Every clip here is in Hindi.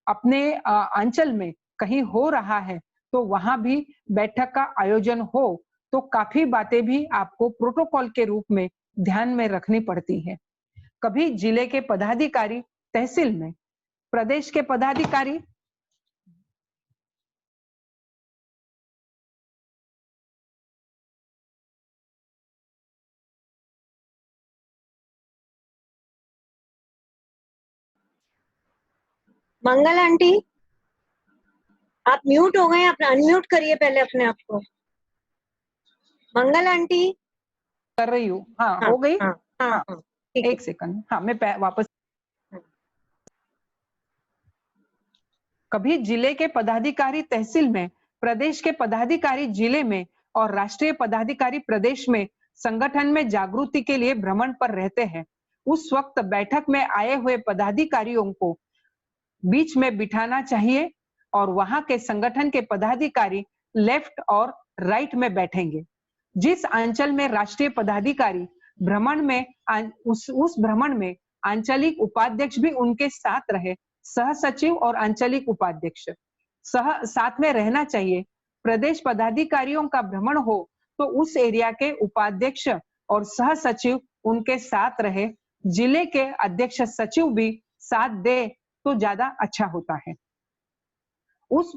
अपने अंचल में कहीं हो रहा है तो वहां भी बैठक का आयोजन हो तो काफी बातें भी आपको प्रोटोकॉल के रूप में ध्यान में रखनी पड़ती है। कभी जिले के पदाधिकारी तहसील में, प्रदेश के पदाधिकारी मंगल आंटी, आप म्यूट हो गए, अपना अनम्यूट करिए पहले अपने आप को। मंगल आंटी कर रही हूँ। हाँ, हो गई। हाँ, हाँ, ठीक है। एक सेकंड। हाँ, मैं वापस। कभी जिले के पदाधिकारी तहसील में, प्रदेश के पदाधिकारी जिले में और राष्ट्रीय पदाधिकारी प्रदेश में संगठन में जागृति के लिए भ्रमण पर रहते हैं। उस वक्त बैठक में आए हुए पदाधिकारियों को बीच में बिठाना चाहिए और वहां के संगठन के पदाधिकारी लेफ्ट और राइट में बैठेंगे। जिस अंचल में राष्ट्रीय पदाधिकारी भ्रमण में उस भ्रमण में आंचलिक उपाध्यक्ष भी उनके साथ रहे, सह सचिव और आंचलिक उपाध्यक्ष साथ में रहना चाहिए। प्रदेश पदाधिकारियों का भ्रमण हो तो उस एरिया के उपाध्यक्ष और सह सचिव उनके साथ रहे। जिले के अध्यक्ष सचिव भी साथ दे तो ज्यादा अच्छा होता है। उस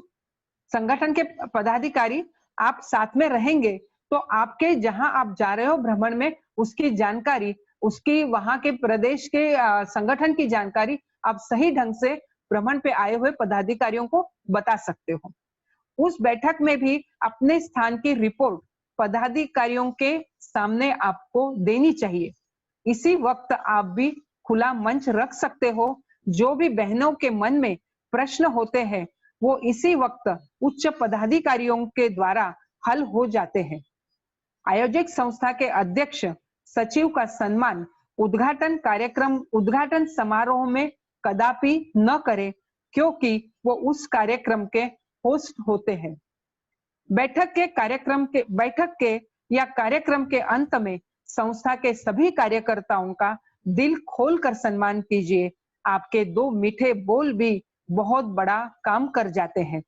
संगठन के पदाधिकारी आप साथ में रहेंगे तो आपके जहां आप जा रहे हो भ्रमण में उसकी जानकारी, उसकी वहां के प्रदेश के संगठन की जानकारी आप सही ढंग से भ्रमण पे आए हुए पदाधिकारियों को बता सकते हो। उस बैठक में भी अपने स्थान की रिपोर्ट पदाधिकारियों के सामने आपको देनी चाहिए। इसी वक्त आप भी खुला मंच रख सकते हो। जो भी बहनों के मन में प्रश्न होते हैं वो इसी वक्त उच्च पदाधिकारियों के द्वारा हल हो जाते हैं। आयोजक संस्था के अध्यक्ष सचिव का सम्मान उद्घाटन समारोह में कदापि न करें क्योंकि वो उस कार्यक्रम के होस्ट होते हैं। बैठक या कार्यक्रम के अंत में संस्था के सभी कार्यकर्ताओं का दिल खोलकर सम्मान कीजिए। आपके 2 मीठे बोल भी बहुत बड़ा काम कर जाते हैं।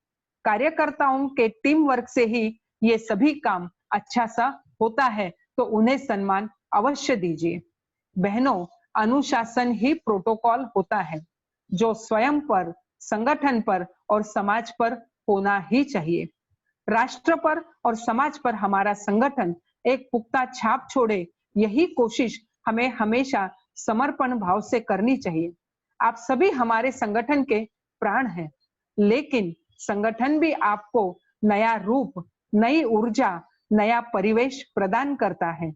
कार्यकर्ताओं के टीम वर्क से ही ये सभी काम अच्छा सा होता है तो उन्हें सम्मान अवश्य दीजिए। बहनों, अनुशासन ही प्रोटोकॉल होता है जो स्वयं पर, संगठन पर और समाज पर होना ही चाहिए। राष्ट्र पर और समाज पर हमारा संगठन एक पुख्ता छाप छोड़े, यही कोशिश हमें हमेशा समर्पण भाव से करनी चाहिए। आप सभी हमारे संगठन के प्राण हैं, लेकिन संगठन भी आपको नया रूप, नई ऊर्जा, नया परिवेश प्रदान करता है।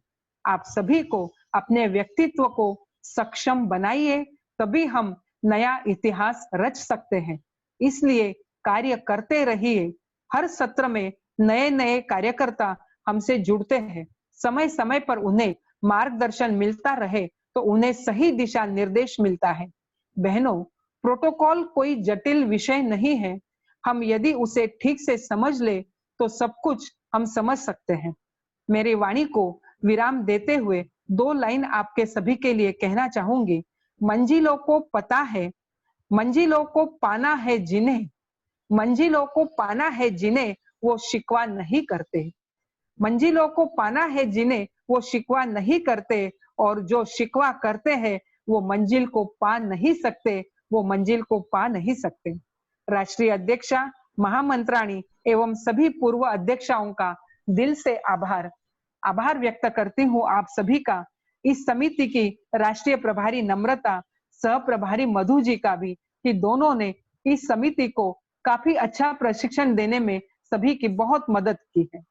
आप सभी को अपने व्यक्तित्व को सक्षम बनाइए, तभी हम नया इतिहास रच सकते हैं। इसलिए कार्य करते रहिए। हर सत्र में नए नए कार्यकर्ता हमसे जुड़ते हैं। समय समय पर उन्हें मार्गदर्शन मिलता रहे तो उन्हें सही दिशा निर्देश मिलता है। बहनों, प्रोटोकॉल कोई जटिल विषय नहीं है। हम यदि उसे ठीक से समझ ले तो सब कुछ हम समझ सकते हैं। मेरी वाणी को विराम देते हुए 2 लाइन आपके सभी के लिए कहना चाहूंगी। मंजिलों को पता है, मंजिलों को पाना है जिन्हें, मंजिलों को पाना है जिन्हें वो शिकवा नहीं करते। मंजिलों को पाना है जिन्हें वो शिकवा नहीं करते और जो शिकवा करते हैं वो मंजिल को पा नहीं सकते, वो मंजिल को पा नहीं सकते। राष्ट्रीय अध्यक्षा, महामंत्राणी एवं सभी पूर्व अध्यक्षाओं का दिल से आभार व्यक्त करती हूँ आप सभी का। इस समिति की राष्ट्रीय प्रभारी नम्रता, सह प्रभारी मधु जी का भी, कि दोनों ने इस समिति को काफी अच्छा प्रशिक्षण देने में सभी की बहुत मदद की है।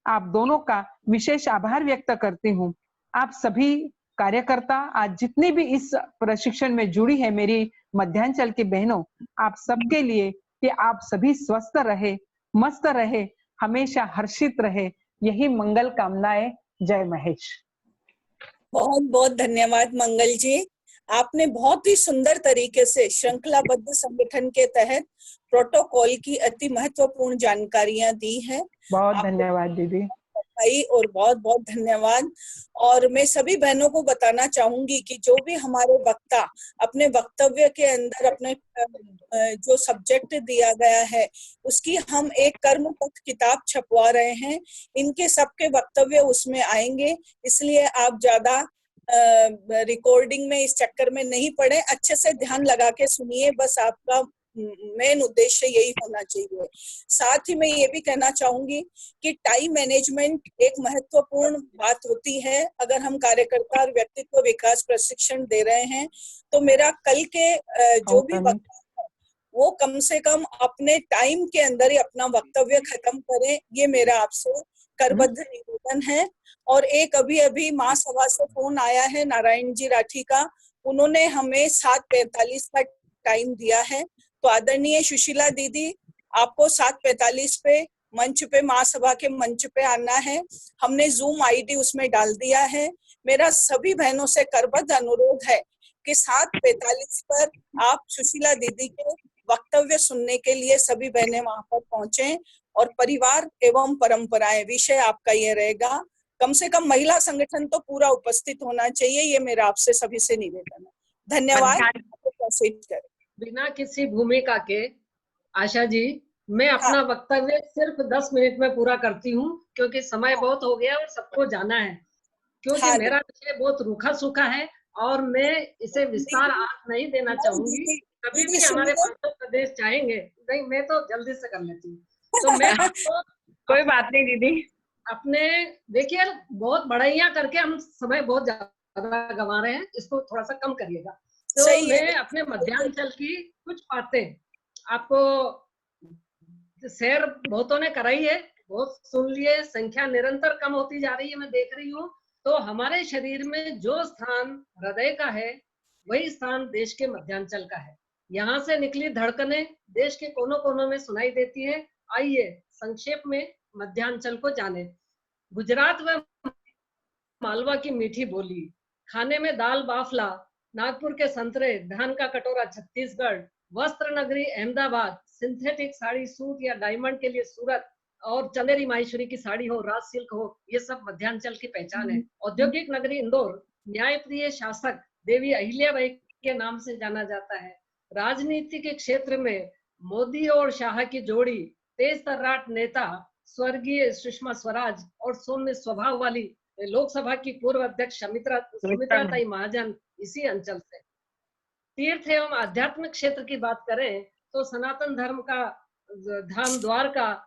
आप दोनों का विशेष आभार व्यक्त करती हूँ। आप सभी कार्यकर्ता आज जितनी भी इस प्रशिक्षण में जुड़ी है मेरी मध्यांचल की बहनों, आप सबके लिए कि आप सभी स्वस्थ रहे, मस्त रहे, हमेशा हर्षित रहे, यही मंगल कामनाएं। जय महेश। बहुत बहुत धन्यवाद मंगल जी। आपने बहुत ही सुंदर तरीके से श्रृंखलाबद्ध संगठन के तहत प्रोटोकॉल की अति महत्वपूर्ण जानकारियां दी हैं। बहुत धन्यवाद दीदी। भाई और बहुत बहुत धन्यवाद। और मैं सभी बहनों को बताना चाहूंगी कि जो भी हमारे वक्ता अपने वक्तव्य के अंदर अपने जो सब्जेक्ट दिया गया है उसकी हम एक कर्म पथ किताब छपवा रहे हैं, इनके सबके वक्तव्य उसमें आएंगे, इसलिए आप ज्यादा रिकॉर्डिंग में इस चक्कर में नहीं पड़े, अच्छे से ध्यान लगा के सुनिए, बस आपका मेन उद्देश्य यही होना चाहिए। साथ ही मैं ये भी कहना चाहूंगी कि टाइम मैनेजमेंट एक महत्वपूर्ण बात होती है। अगर हम कार्यकर्ता और व्यक्तित्व विकास प्रशिक्षण दे रहे हैं तो मेरा कल के जो भी वक्ता है वो कम से कम अपने टाइम के अंदर ही अपना वक्तव्य खत्म करें, ये मेरा आपसे करबद्ध निवेदन है। और एक अभी अभी महासभा से फोन आया है नारायण जी राठी का, उन्होंने हमें 7:45 का टाइम दिया है, तो आदरणीय सुशीला दीदी आपको 7:45 पे मंच पे, महासभा के मंच पे आना है। हमने जूम आईडी उसमें डाल दिया है। मेरा सभी बहनों से करबद्ध अनुरोध है कि 7:45 पर आप सुशीला दीदी के वक्तव्य सुनने के लिए सभी बहनें वहां पर पहुंचे। और परिवार एवं परंपराएं विषय आपका ये रहेगा। कम से कम महिला संगठन तो पूरा उपस्थित होना चाहिए, ये मेरा आपसे सभी से निवेदन है। धन्यवाद। बिना किसी भूमिका के आशा जी, मैं अपना वक्तव्य सिर्फ 10 मिनट में पूरा करती हूँ, क्योंकि समय बहुत हो गया और सबको जाना है। क्योंकि मेरा विषय बहुत रूखा सूखा है और मैं इसे विस्तार आज नहीं देना चाहूंगी। कभी भी हमारे पांचों प्रदेश चाहेंगे, नहीं मैं तो जल्दी से कर लेती हूँ। तो मैं आपको कोई बात नहीं दीदी, अपने देखिए बहुत बड़ाइयां करके हम समय बहुत ज्यादा गंवा रहे हैं, इसको थोड़ा सा कम करिएगा। तो मैं अपने मध्यांचल की कुछ बातें आपको शेयर बहुतों ने कराई है, बहुत सुन लिए, संख्या निरंतर कम होती जा रही है, मैं देख रही हूँ। तो हमारे शरीर में जो स्थान हृदय का है वही स्थान देश के मध्यांचल का है। यहाँ से निकली धड़कनें देश के कोनों कोनों में सुनाई देती है। आइए संक्षेप में मध्यांचल को जाने। गुजरात व मालवा की मीठी बोली, खाने में दाल बाफला, नागपुर के संतरे, धान का कटोरा छत्तीसगढ़, वस्त्र नगरी अहमदाबाद, सिंथेटिक साड़ी सूट या डायमंड के लिए सूरत, और चंदेरी माहेश्वरी की साड़ी हो, राज सिल्क हो, ये सब मध्यांचल की पहचान है। औद्योगिक नगरी इंदौर, न्यायप्रिय शासक देवी अहिल्याबाई के नाम से जाना जाता है। राजनीति के क्षेत्र में मोदी और शाह की जोड़ी, तेज तर्राट नेता स्वर्गीय सुषमा स्वराज और सौम्य स्वभाव वाली लोकसभा की पूर्व अध्यक्ष सुमित्राताई महाजन इसी अंचल से। तीर्थ एवं आध्यात्मिक क्षेत्र की बात करें तो सनातन धर्म का धाम द्वारका,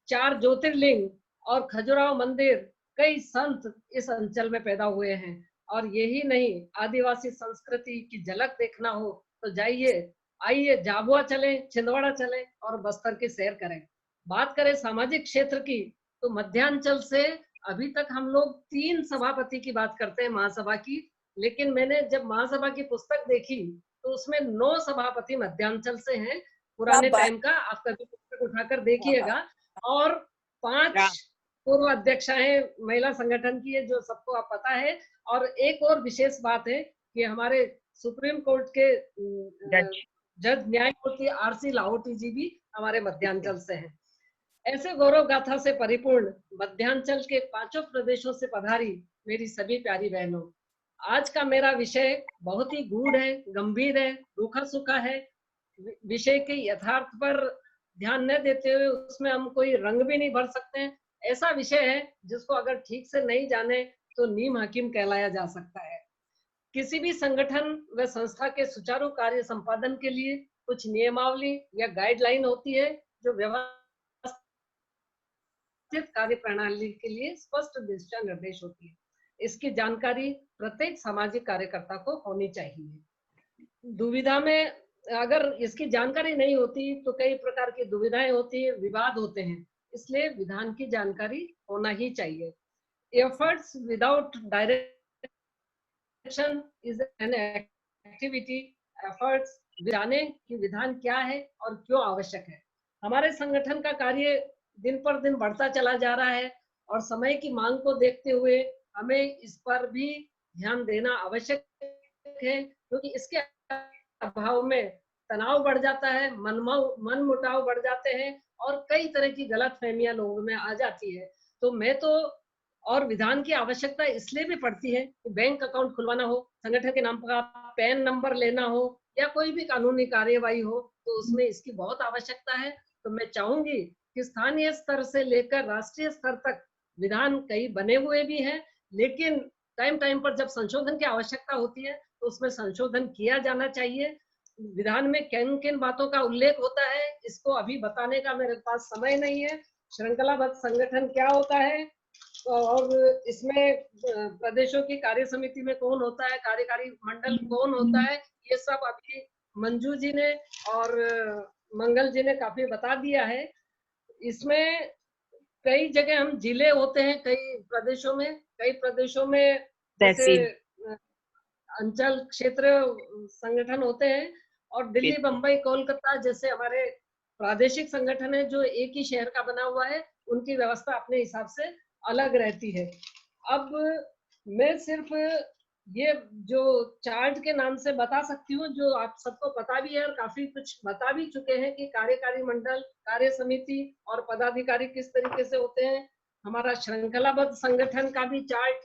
4 ज्योतिर्लिंग और खजुराहो मंदिर, कई संत इस अंचल में पैदा हुए हैं। और यही नहीं, आदिवासी संस्कृति की झलक देखना हो तो जाइए, आइए झाबुआ चले, छिंदवाड़ा चले और बस्तर की सैर करें। बात करें सामाजिक क्षेत्र की तो मध्यांचल से अभी तक हम लोग 3 सभापति की बात करते हैं महासभा की, लेकिन मैंने जब महासभा की पुस्तक देखी तो उसमें 9 सभापति मध्यांचल से हैं पुराने टाइम का। आप कभी पुस्तक उठाकर देखिएगा। और 5 पूर्व अध्यक्षाएं महिला संगठन की है, जो सबको आप पता है। और एक और विशेष बात है कि हमारे सुप्रीम कोर्ट के जज न्यायमूर्ति आरसी लाहोटी जी भी हमारे मध्यांचल से हैं। ऐसे गौरव गाथा से परिपूर्ण मध्यांचल के 5 प्रदेशों से पधारी मेरी सभी प्यारी बहनों, आज का मेरा विषय बहुत ही गूढ़ है, गंभीर है, रूखा सूखा है। विषय के यथार्थ पर ध्यान न देते हुए उसमें हम कोई रंग भी नहीं भर सकते हैं। ऐसा विषय है जिसको अगर ठीक से नहीं जाने तो नीम हकीम कहलाया जा सकता है। किसी भी संगठन व संस्था के सुचारू कार्य संपादन के लिए कुछ नियमावली या गाइडलाइन होती है, जो व्यवस्थित कार्य प्रणाली के लिए स्पष्ट दिशा निर्देश होती है। इसकी जानकारी प्रत्येक सामाजिक कार्यकर्ता को होनी चाहिए। दुविधा में अगर इसकी जानकारी नहीं होती तो कई प्रकार की दुविधाएं होती है, विवाद होते हैं, इसलिए विधान की जानकारी होना ही चाहिए। Efforts without direction is an activity. Efforts जाने कि विधान क्या है और क्यों आवश्यक है। हमारे संगठन का कार्य दिन पर दिन बढ़ता चला जा रहा है और समय की मांग को देखते हुए हमें इस पर भी ध्यान देना आवश्यक है, क्योंकि इसके अभाव में तनाव बढ़ जाता है, मन मुटाव बढ़ जाते हैं और कई तरह की गलतफहमियां लोगों में आ जाती है। तो मैं तो और विधान की आवश्यकता इसलिए भी पड़ती है कि बैंक अकाउंट खुलवाना हो, संगठन के नाम का पैन नंबर लेना हो या कोई भी कानूनी कार्यवाही हो, तो उसमें इसकी बहुत आवश्यकता है। तो मैं चाहूंगी कि स्थानीय स्तर से लेकर राष्ट्रीय स्तर तक विधान कई बने हुए भी हैं, लेकिन टाइम टाइम पर जब संशोधन की आवश्यकता होती है तो उसमें संशोधन किया जाना चाहिए। विधान में किन किन बातों का उल्लेख होता है इसको अभी बताने का मेरे पास समय नहीं है। श्रृंखलाबद्ध संगठन क्या होता है और इसमें प्रदेशों की कार्य समिति में कौन होता है, कार्यकारी मंडल कौन होता है, ये सब अभी मंजू जी ने और मंगल जी ने काफी बता दिया है। इसमें कई जगह हम जिले होते हैं, कई प्रदेशों में जैसे अंचल क्षेत्र संगठन होते हैं, और दिल्ली, बंबई, कोलकाता जैसे हमारे प्रादेशिक संगठन है जो एक ही शहर का बना हुआ है, उनकी व्यवस्था अपने हिसाब से अलग रहती है। अब मैं सिर्फ ये जो चार्ट के नाम से बता सकती हूँ, जो आप सबको पता भी है और काफी कुछ बता भी चुके हैं कि कार्यकारी मंडल, कार्य समिति और पदाधिकारी किस तरीके से होते हैं। हमारा श्रृंखलाबद्ध संगठन का भी चार्ट,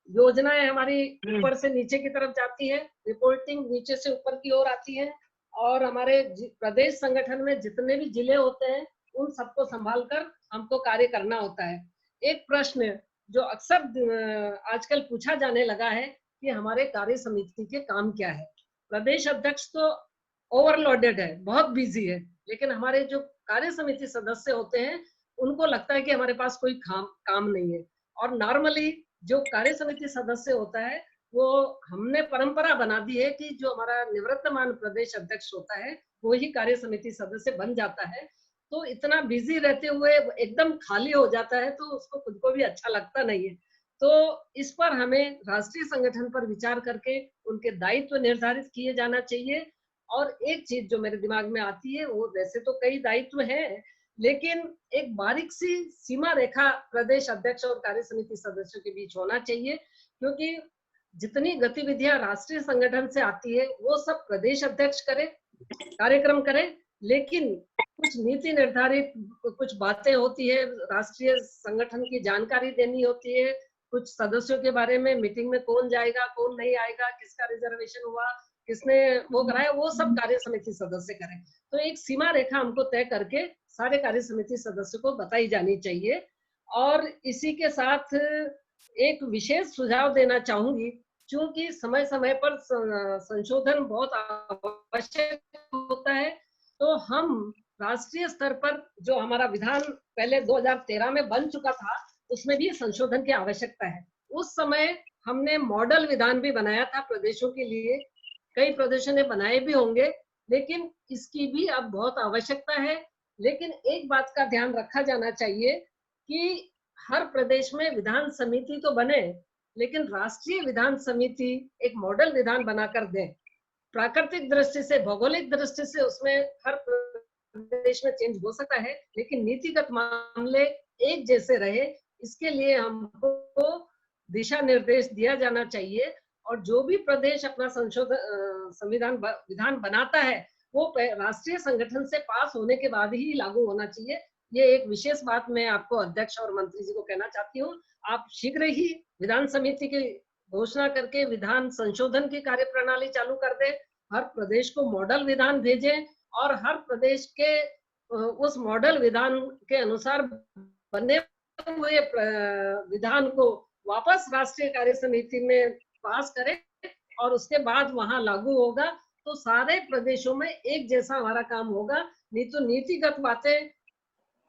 योजनाएं हमारी ऊपर से नीचे की तरफ जाती है, रिपोर्टिंग नीचे से ऊपर की ओर आती है, और हमारे प्रदेश संगठन में जितने भी जिले होते हैं उन सबको संभालकर हमको कार्य करना होता है। एक प्रश्न जो अक्सर आजकल पूछा जाने लगा है कि हमारे कार्य समिति के काम क्या है। प्रदेश अध्यक्ष तो ओवरलोडेड है, बहुत बिजी है, लेकिन हमारे जो कार्य समिति सदस्य होते हैं उनको लगता है कि हमारे पास कोई काम नहीं है। और नॉर्मली जो कार्य समिति सदस्य होता है वो हमने परंपरा बना दी है कि जो हमारा निवृत्तमान प्रदेश अध्यक्ष होता है वो ही कार्य समिति सदस्य बन जाता है। तो इतना बिजी रहते हुए एकदम खाली हो जाता है तो उसको खुद को भी अच्छा लगता नहीं है। तो इस पर हमें राष्ट्रीय संगठन पर विचार करके उनके दायित्व निर्धारित किए जाना चाहिए। और एक चीज जो मेरे दिमाग में आती है, वो वैसे तो कई दायित्व हैं, लेकिन एक बारीक सी सीमा रेखा प्रदेश अध्यक्ष और कार्य समिति सदस्यों के बीच होना चाहिए, क्योंकि जितनी गतिविधियां राष्ट्रीय संगठन से आती है वो सब प्रदेश अध्यक्ष करे, कार्यक्रम करे, लेकिन कुछ नीति निर्धारित कुछ बातें होती है, राष्ट्रीय संगठन की जानकारी देनी होती है, कुछ सदस्यों के बारे में, मीटिंग में कौन जाएगा कौन नहीं आएगा, किसका रिजर्वेशन हुआ, किसने वो कराया, वो सब कार्य समिति सदस्य करें। तो एक सीमा रेखा हमको तय करके सारे कार्य समिति सदस्यों को बताई जानी चाहिए। और इसी के साथ एक विशेष सुझाव देना चाहूंगी, क्योंकि समय समय पर संशोधन बहुत आवश्यक होता है, तो हम राष्ट्रीय स्तर पर जो हमारा विधान पहले 2013 में बन चुका था उसमें भी संशोधन की आवश्यकता है। उस समय हमने मॉडल विधान भी बनाया था प्रदेशों के लिए, कई प्रदेशों ने बनाए भी होंगे, लेकिन इसकी भी अब बहुत आवश्यकता है। लेकिन एक बात का ध्यान रखा जाना चाहिए कि हर प्रदेश में विधान समिति तो बने, लेकिन राष्ट्रीय विधान समिति एक मॉडल विधान बनाकर दे। प्राकृतिक दृष्टि से, भौगोलिक दृष्टि से उसमें हर प्रदेश में चेंज हो सकता है, लेकिन नीतिगत मामले एक जैसे रहे, इसके लिए हमको दिशा निर्देश दिया जाना चाहिए। और जो भी प्रदेश अपना संविधान विधान बनाता है वो राष्ट्रीय संगठन से पास होने के बाद ही लागू होना चाहिए। ये एक विशेष बात मैं आपको अध्यक्ष और मंत्री जी को कहना चाहती हूँ। आप शीघ्र ही विधान समिति की घोषणा करके विधान संशोधन की कार्य प्रणाली चालू कर दे, हर प्रदेश को मॉडल विधान भेजें और हर प्रदेश के उस मॉडल विधान के अनुसार बने हुए विधान को वापस राष्ट्रीय कार्य समिति में पास करें और उसके बाद वहां लागू होगा तो सारे प्रदेशों में एक जैसा हमारा काम होगा। नहीं तो नीतिगत बातें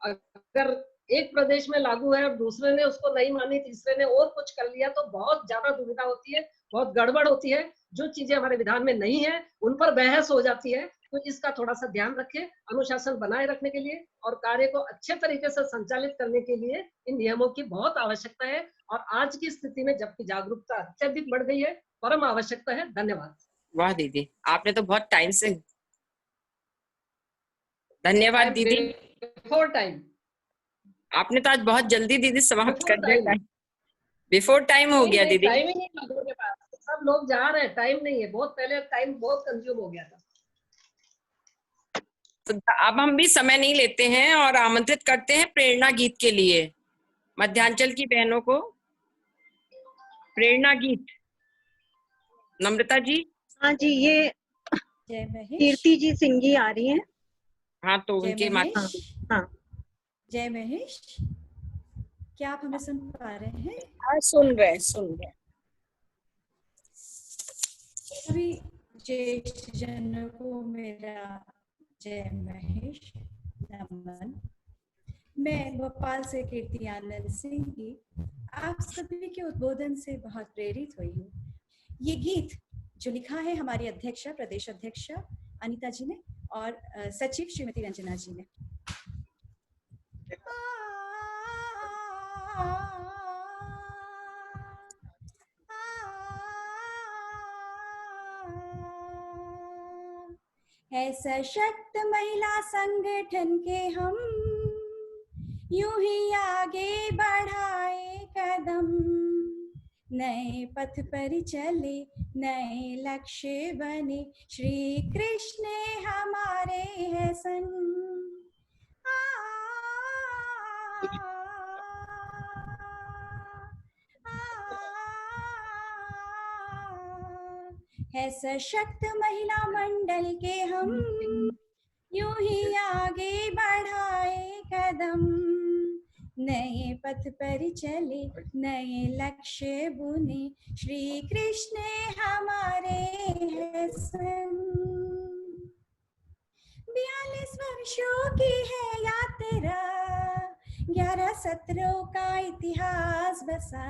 अगर एक प्रदेश में लागू है और दूसरे ने उसको नहीं मानी, तीसरे ने और कुछ कर लिया, तो बहुत ज्यादा दुविधा होती है, बहुत गड़बड़ होती है। जो चीजें हमारे विधान में नहीं है उन पर बहस हो जाती है। तो इसका थोड़ा सा ध्यान रखें अनुशासन बनाए रखने के लिए और कार्य को अच्छे तरीके से संचालित करने के लिए इन नियमों की बहुत आवश्यकता है। और आज की स्थिति में जबकि जागरूकता अत्यधिक बढ़ गई है, परम आवश्यकता है। धन्यवाद। वाह दीदी, आपने तो बहुत टाइम से, धन्यवाद दीदी। बिफोर टाइम, आपने तो आज बहुत जल्दी दीदी समाप्त कर दिया। बिफोर टाइम हो गया दीदी। टाइम ही नहीं लोगों के पास, सब लोग जा रहे हैं, टाइम नहीं है, बहुत पहले टाइम बहुत कंज्यूम हो गया था। तो अब हम भी समय नहीं लेते हैं और आमंत्रित करते हैं प्रेरणा गीत के लिए मध्यांचल की बहनों को। प्रेरणा गीत। नम्रता जी। हाँ जी, ये जय महेश। कीर्ति जी सिंगी आ रही हैं। हाँ तो जय उनके महेश। हाँ जय महेश, क्या आप हमें सुन पा रहे हैं? हाँ, सुन रहे हैं, सुन रहे हैं। सभी ज्येष्ठ जनों को मेरा जय महेश नमन। मैं भोपाल से कीर्ति आनंद सिंह की आप सभी के उद्बोधन से बहुत प्रेरित हुई हूँ। ये गीत जो लिखा है हमारी अध्यक्षा, प्रदेश अध्यक्षा अनीता जी ने और सचिव श्रीमती रंजना जी ने। है सशक्त महिला संगठन के हम यूं ही आगे बढ़ाए कदम, नए पथ पर चले नए लक्ष्य बने, श्री कृष्ण हमारे है संग। है सशक्त महिला मंडल के हम यूं ही आगे बढ़ाए कदम, नए पथ पर चले नए लक्ष्य बुने, श्री कृष्ण हमारे है संग। 42 वर्षों की है यात्रा, 11 सत्रों का इतिहास बसा,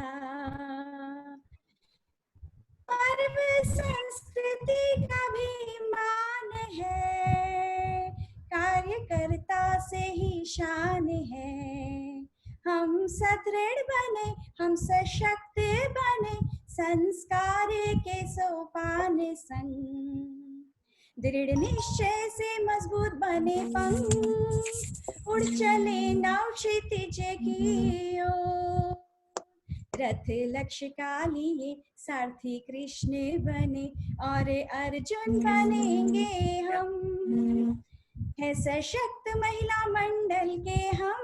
पर्व संस्कृति का भी मान है, कार्यकर्ता से ही शान है। हम सदृढ़ बने, हम सशक्त बने, संस्कार के सोपान संग, दृढ़ निश्चय से मजबूत बने पंख, उड़ चले नाव क्षितिज की ओर, रथ लक्ष्य का लिए सारथी कृष्ण बने और अर्जुन बनेंगे हम। है सशक्त महिला मंडल के हम,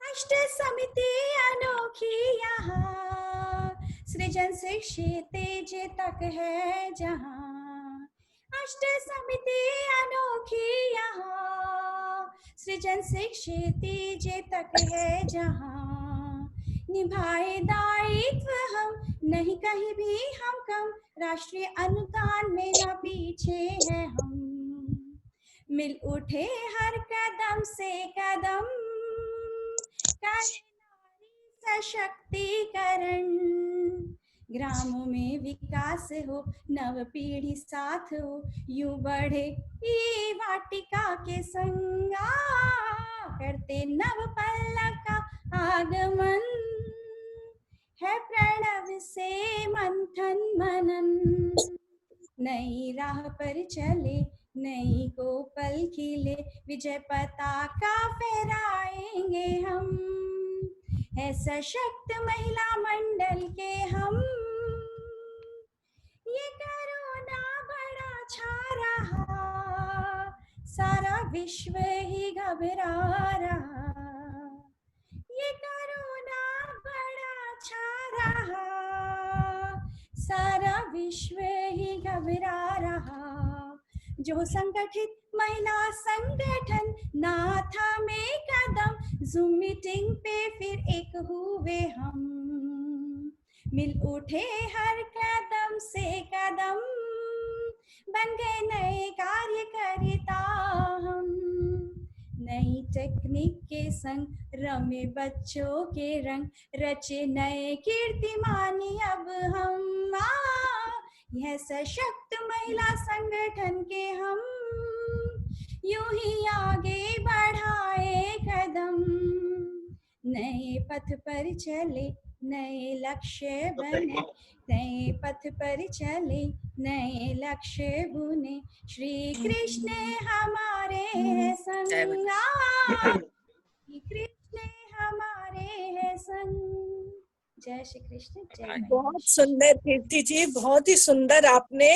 अष्ट समिति अनोखी यहाँ, सृजन से क्षितिज तक है जहाँ। अष्ट समिति अनोखी यहाँ, सृजन से क्षितिज तक है जहाँ। निभाए दायित्व हम, नहीं कहीं भी हम कम, राष्ट्रीय अनुदान में न पीछे है हम। मिल उठे हर कदम से कदम, करे नारी सशक्तिकरण, ग्रामों में विकास हो, नव पीढ़ी साथ हो, यूं बढ़े ये वाटिका के संगा, करते नव पल्लव का आगमन, है प्रणव से मंथन मनन, नई राह पर चले नई को पल खिले, विजय पताका फहराएंगे हम। है सशक्त महिला मंडल के हम, ये कोरोना बड़ा छा रहा, सारा विश्व ही घबरा रहा, ये कोरोना बड़ा छा रहा, सारा विश्व ही घबरा रहा। जो संगठित महिला संगठन ना था में कदम, जूम मीटिंग पे फिर एक हुए हम, मिल उठे हर कदम से कदम, बन गए नए कार्यकर्ता हम। नई टेक्निक के संग रमे बच्चों के रंग, रचे नए कीर्तिमानी अब हम। यह सशक्त महिला संगठन के हम, यूं ही आगे बढ़ाए कदम, नए पथ पर चले नए लक्ष्य बने, नए पथ पर चले नए लक्ष्य बुने, श्री कृष्ण हमारे है संग, श्री कृष्ण हमारे है संग। जय श्री कृष्ण, जय बहुत महेश। सुंदर कीर्ति जी, बहुत ही सुंदर आपने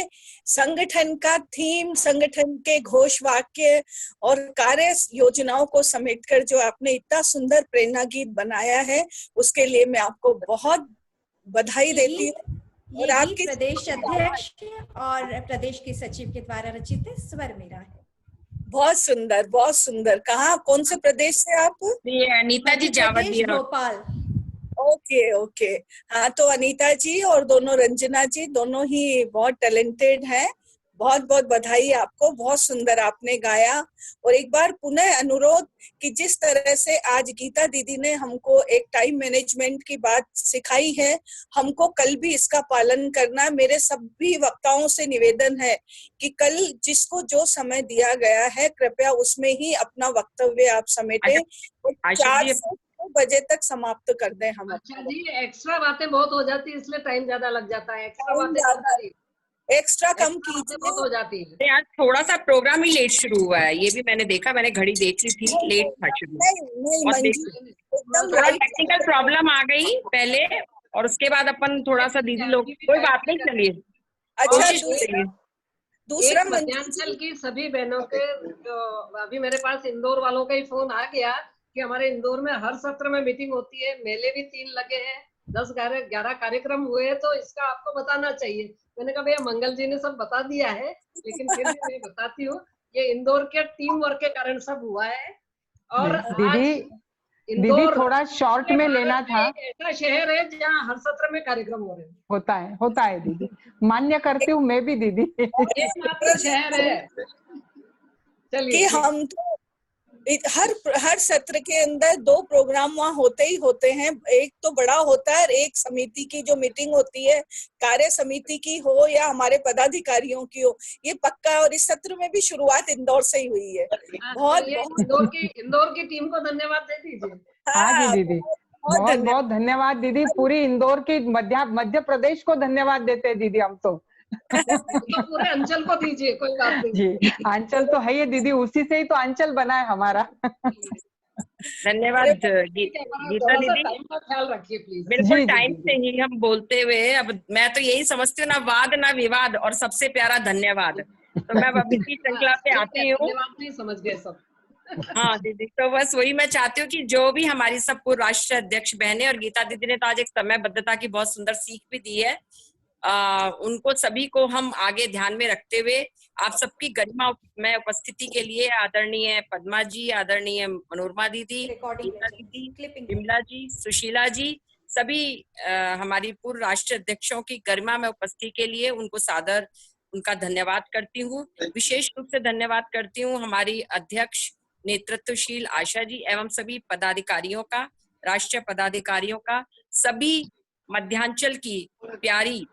संगठन का थीम, संगठन के घोष वाक्य और कार्य योजनाओं को समेटकर जो आपने इतना सुंदर प्रेरणा गीत बनाया है, उसके लिए मैं आपको बहुत बधाई देती हूँ। ये गीत प्रदेश अध्यक्ष और प्रदेश के सचिव के द्वारा रचित है, स्वर मेरा है। बहुत सुंदर, बहुत सुंदर। कहाँ, कौन से प्रदेश से आप? अनीता जी प्रदेश भोपाल। ओके ओके, हाँ, तो अनीता जी और दोनों रंजना जी दोनों ही बहुत टैलेंटेड हैं। बहुत बहुत बधाई आपको, बहुत सुंदर आपने गाया। और एक बार पुनः अनुरोध कि जिस तरह से आज गीता दीदी ने हमको एक टाइम मैनेजमेंट की बात सिखाई है, हमको कल भी इसका पालन करना। मेरे सभी वक्ताओं से निवेदन है कि कल जिसको जो समय दिया गया है, कृपया उसमें ही अपना वक्तव्य आप समेटें और 4 से 6 बजे तक समाप्त कर दें हम। अच्छा जी, एक्स्ट्रा बातें बहुत हो जाती है, इसलिए टाइम ज्यादा लग जाता है। एक्स्ट्रा कम कीजिए, बहुत हो जाती है। आज थोड़ा सा प्रोग्राम ही लेट शुरू हुआ है, ये भी मैंने देखा, मैंने घड़ी देखी थी, लेट था शुरू। थोड़ा टेक्निकल प्रॉब्लम आ गई पहले, और उसके बाद अपन थोड़ा सा दीदी लोग, कोई बात नहीं, चलिए। अच्छा, दूसरा मध्यांचल की सभी बहनों के, जो अभी मेरे पास इंदौर वालों का ही फोन आ गया कि हमारे इंदौर में हर सत्र में मीटिंग होती है, मेले भी 3 लगे हैं, 10-11 कार्यक्रम हुए हैं, तो इसका आपको बताना चाहिए। मैंने कहा भैया मंगल जी ने सब बता दिया है, लेकिन फिर भी मैं बताती हूँ, ये इंदौर के टीम वर्क के कारण सब हुआ है। और दीदी थोड़ा शॉर्ट में लेना था। ऐसा शहर है जहाँ हर सत्र में कार्यक्रम हो रहे हैं। होता है दीदी, मान्य करती हूँ मैं भी दीदी। एकमात्र शहर है। चलिए, हम तो हर सत्र के अंदर 2 प्रोग्राम वहाँ होते ही होते हैं। एक तो बड़ा होता है, एक समिति की जो मीटिंग होती है, कार्य समिति की हो या हमारे पदाधिकारियों की हो, ये पक्का है। और इस सत्र में भी शुरुआत इंदौर से ही हुई है। बहुत इंदौर की टीम को धन्यवाद दे दीजिए। हाँ जी दीदी, बहुत बहुत धन्यवाद दीदी। पूरी इंदौर की मध्य प्रदेश को धन्यवाद देते हैं दीदी हम तो। तो पूरे अंचल को दीजिए, कोई बात नहीं जी, अंचल तो है ये दीदी, उसी से ही तो अंचल बना है हमारा। धन्यवाद गीता दीदी, टाइम का ख्याल रखिए प्लीज। बिल्कुल टाइम से ही हम बोलते हुए, अब मैं तो यही समझती हूँ, ना वाद ना विवाद, और सबसे प्यारा धन्यवाद। तो मैं अब इसी श्रृंखला पे आती हूँ। नहीं समझ गए सब। हाँ दीदी, तो बस वही मैं चाहती हूँ कि जो भी हमारी सब पूर्व राष्ट्रीय अध्यक्ष बहनें, और गीता दीदी ने तो आज एक समयबद्धता की बहुत सुंदर सीख भी दी है, उनको सभी को हम आगे ध्यान में रखते हुए आप सबकी गरिमा में उपस्थिति के लिए आदरणीय पद्मा जी, आदरणीय मनोरमा दीदी, गीता दीदी, विमला जी, सुशीला जी, सभी हमारी पूर्व राष्ट्रीय अध्यक्षों की गरिमा में उपस्थिति के लिए उनको सादर उनका धन्यवाद करती हूँ। विशेष रूप से धन्यवाद करती हूँ हमारी अध्यक्ष नेतृत्वशील आशा जी एवं सभी पदाधिकारियों का, राष्ट्रीय पदाधिकारियों का, सभी मध्यांचल की प्यारी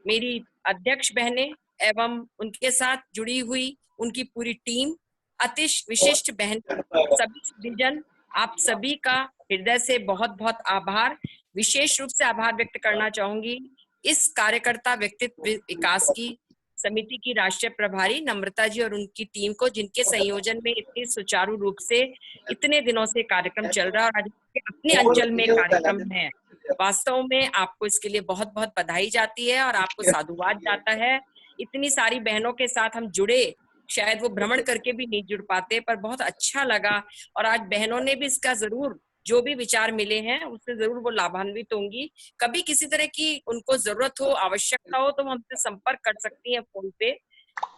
मेरी अध्यक्ष बहनें एवं उनके साथ जुड़ी हुई उनकी पूरी टीम, अतिश विशिष्ट बहन, सभी सुधीजन, आप सभी का हृदय से बहुत बहुत आभार। विशेष रूप से आभार व्यक्त करना चाहूंगी इस कार्यकर्ता व्यक्तित्व विकास की समिति की राष्ट्रीय प्रभारी नम्रता जी और उनकी टीम को, जिनके संयोजन में इतने सुचारू रूप से इतने दिनों से कार्यक्रम चल रहा है और आज अपने अंचल में कार्यक्रम है। वास्तव में आपको इसके लिए बहुत बहुत बधाई जाती है और आपको साधुवाद जाता है। इतनी सारी बहनों के साथ हम जुड़े, शायद वो भ्रमण करके भी नहीं जुड़ पाते, पर बहुत अच्छा लगा। और आज बहनों ने भी इसका जरूर, जो भी विचार मिले हैं उससे जरूर वो लाभान्वित होंगी। कभी किसी तरह की उनको जरूरत हो, आवश्यकता हो, तो वो हमसे संपर्क कर सकती हैं फोन पे।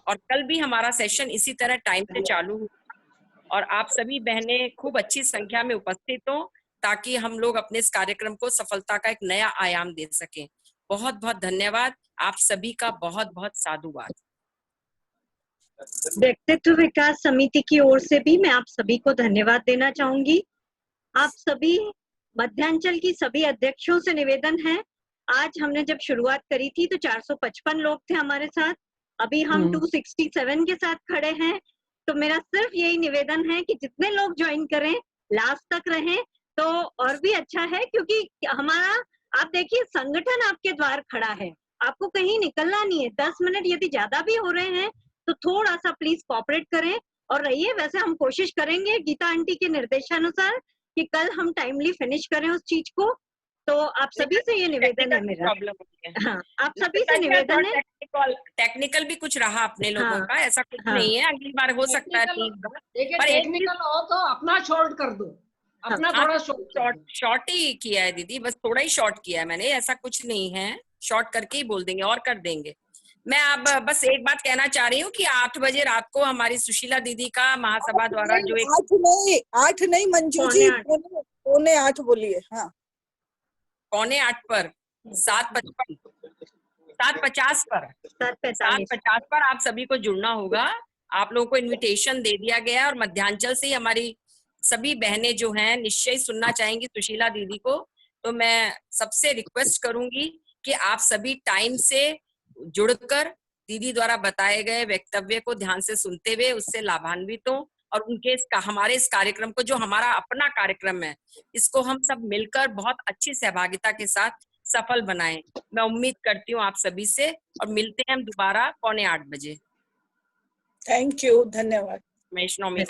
और कल भी हमारा सेशन इसी तरह टाइम से चालू हुआ और आप सभी बहनें खूब अच्छी संख्या में उपस्थित हो, ताकि हम लोग अपने इस कार्यक्रम को सफलता का एक नया आयाम दे सकें। बहुत बहुत धन्यवाद, आप सभी का बहुत बहुत साधुवाद। व्यक्तित्व विकास समिति की ओर से भी मैं आप सभी को धन्यवाद देना चाहूंगी। आप सभी मध्यांचल की सभी अध्यक्षों से निवेदन है, आज हमने जब शुरुआत करी थी तो 455 लोग थे हमारे साथ, अभी हम 267 के साथ खड़े हैं। तो मेरा सिर्फ यही निवेदन है कि जितने लोग ज्वाइन करें लास्ट तक रहें तो और भी अच्छा है, क्योंकि हमारा, आप देखिए, संगठन आपके द्वार खड़ा है, आपको कहीं निकलना नहीं है। 10 मिनट यदि ज्यादा भी हो रहे हैं तो थोड़ा सा प्लीज कोऑपरेट करें और रहिए। वैसे हम कोशिश करेंगे गीता आंटी के निर्देशानुसार कि कल हम टाइमली फिनिश करें उस चीज को। तो आप सभी से ये निवेदन है मेरा। प्रॉब्लम होती है। हाँ, आप सभी से निवेदन है। टेक्निकल भी कुछ रहा अपने लोगों हाँ, का, ऐसा कुछ हाँ, नहीं है, अगली बार हो सकता है। देखिए पर एक टेक्निकल हो तो अपना शॉर्ट कर दो, अपना थोड़ा शॉर्ट ही किया है दीदी, बस थोड़ा ही शॉर्ट किया है मैंने, ऐसा कुछ नहीं है, शॉर्ट करके ही बोल देंगे और कर देंगे। मैं अब बस एक बात कहना चाह रही हूँ कि 8 बजे रात को हमारी सुशीला दीदी का महासभा द्वारा जो एक 8 नहीं मंजू जी, 7:45 बोलिए। हाँ, 7:45 पर 7:50 पर 7:50 पर आप सभी को जुड़ना होगा। आप लोगों को इनविटेशन दे दिया गया है और मध्यांचल से ही हमारी सभी बहनें जो हैं निश्चय सुनना चाहेंगी सुशीला दीदी को। तो मैं सबसे रिक्वेस्ट करूंगी कि आप सभी टाइम से जुड़कर दीदी द्वारा बताए गए वक्तव्य को ध्यान से सुनते हुए उससे लाभान्वित हो और उनके हमारे इस कार्यक्रम को, जो हमारा अपना कार्यक्रम है, इसको हम सब मिलकर बहुत अच्छी सहभागिता के साथ सफल बनाएं। मैं उम्मीद करती हूँ आप सभी से, और मिलते हैं हम दोबारा 7:45 बजे। थैंक यू, धन्यवाद। वैष्णवी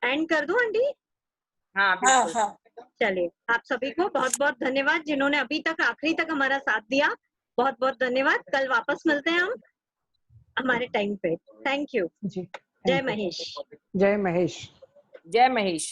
एंड कर दूं आंटी? हाँ हाँ हाँ, चलिए, आप सभी को बहुत बहुत धन्यवाद जिन्होंने अभी तक आखिरी तक हमारा साथ दिया। बहुत बहुत धन्यवाद। कल वापस मिलते हैं हम हमारे टाइम पे। Thank you. जी, जय महेश। जय महेश। जय महेश।